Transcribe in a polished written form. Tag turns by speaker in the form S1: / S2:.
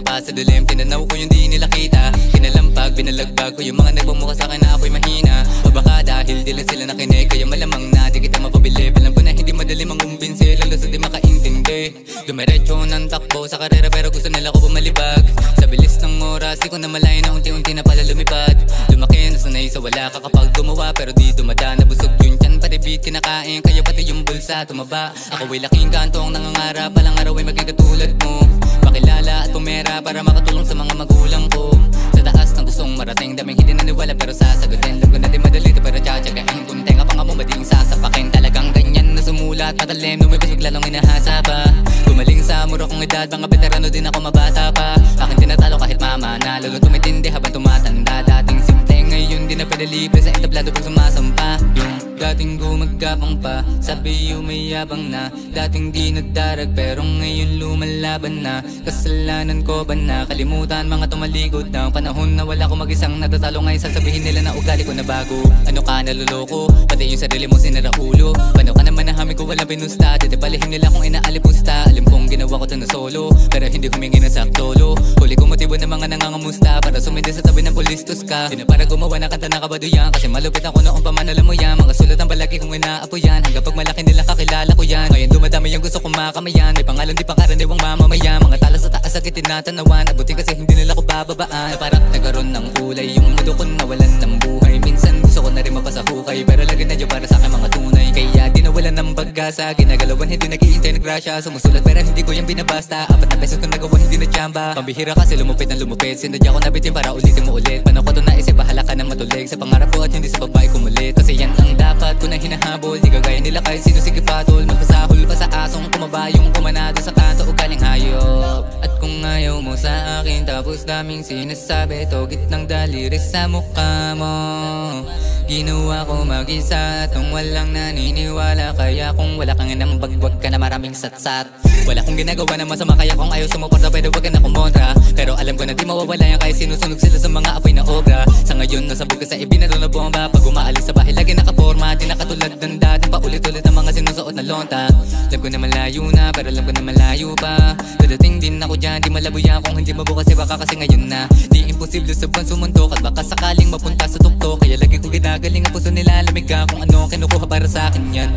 S1: pa sa dilim, tinanaw ko yung di nila kita. Kinalampag, binalagbag ko yung mga nagmumukha sa akin na ako'y mahina. O baka dahil di lang sila nakinig, kaya malamang na di kita mapabilib. Alam ko na hindi madali mangumbinsi, lalo sa di makaintindi. Dumiretso ng takbo sa karera pero gusto nila ko bumalibag. Sa bilis ng oras, di ko na malayan na unti-unti na pala lumipad. Lumaki na sanay sa wala ka kapag gumawa, pero di dumadaan na busog yun tiyan. Pati beat kinakain, kaya pati yung bulsa tumaba. Ako ay laking kantong nangangarap, palang araw ay maging katulad mo. Makilala at pumera para makatulong sa mga magulang ko. Sa taas ng gustong marating, daming hindi naniwala pero sasagutin. Alam ko na di madali ito pero tsatsagain. Kung tenga pa nga mo mading sasapakin. Talagang ganyan na sumulat, matalim, lumibis biglalong inahasa pa. Gumaling sa mura kong edad, mga veterano din ako mabata pa. Akin tinatalo kahit mama na, lalo tumitindi habang tumatanda. Dating simple, ngayon di na pwede libre sa entablado pag sumasampa. Yung dating gumagapang pa, sabi umayabang na. Dating di nagdarag pero ngayon lumalaban na. Kasalanan ko ba na kalimutan mga tumalikod na panahon na wala ko mag-isang natatalo. Ngayon sasabihin nila na ugali ko na bago. Ano ka naluloko, pati yung sarili mo sinara ulo. Paano ka naman nahami ko walang pinusta. Dati palihin nila kung inaalipusta. Alam kong ginawa ko to na solo, pero hindi humingi na saktolo. Huli ko motibo ng mga nangangamusta para sumindi sa tabi ng pulistos ka. Di na para gumawa na kanta na kabaduyan, kasi malupit ako noong pamanala mo yan. Mga sulat ang balaki kong inaapo yan, hanggang pag malaki nila kakilala ko yan. Ngayon dumadami yung gusto kong makamayan, may pangalan di pangkaraniwang mamamayan. Mga tala sa taas sakit tinatanawan, abuti kasi hindi nila ko bababaan. Na parang nagkaroon ng kulay, yung mundo ko nawalan ng buhay. Minsan gusto ko na rin mapasahukay, pero lagi na dyan para sa akin mga tunay. Kaya di nawalan ng pagkasa, ginagalawan hindi nag-iintay naggrasya. Sumusulat pero hindi ko yung binabasta, 4 na beses ko nagawa hindi na tsamba. Pambihira kasi lumupit ng lumupit, sinadya ko nabitin para ulitin mo ulit. Paano ko to naisip, bahala ka ng matulig sa pangarap ko at hindi sa babae kumulit. Kasi yan ang dapat ko na hinahabol, di kagaya nila kahit sino sige patol. Magpasahol pa sa asong kumaba yung kumanado sa kanto o galing hayop. At kung ayaw mo sa akin tapos daming sinasabi, togit ng daliri sa mukha mo. Ginawa ko mag-isa at nung walang naniniwala, kaya kung wala kang inambag wag ka na maraming satsat. Wala kong ginagawa na masama, kaya kung ayaw sumuporta pero wag ka na kumontra. Pero alam ko na di mawawala yan kahit sinusunog sila sa mga apoy na obra. Sa ngayon nasabog ka sa ibinaro na bomba, pag umaalis sa bahay lagi nakaporma. Di na katulad ng dating paulit-ulit ang mga sinusuot na lonta. Alam ko na malayo na pero alam ko na malayo pa. Dadating din ako dyan, di malabo yan kung hindi mabukas baka kasi ngayon na. Di imposible sa buwan sumuntok at baka sakaling mapunta sa tuktok. Kaya lagi ko ginagaling ang puso nila lamig ka kung ano kinukuha para sa akin yan.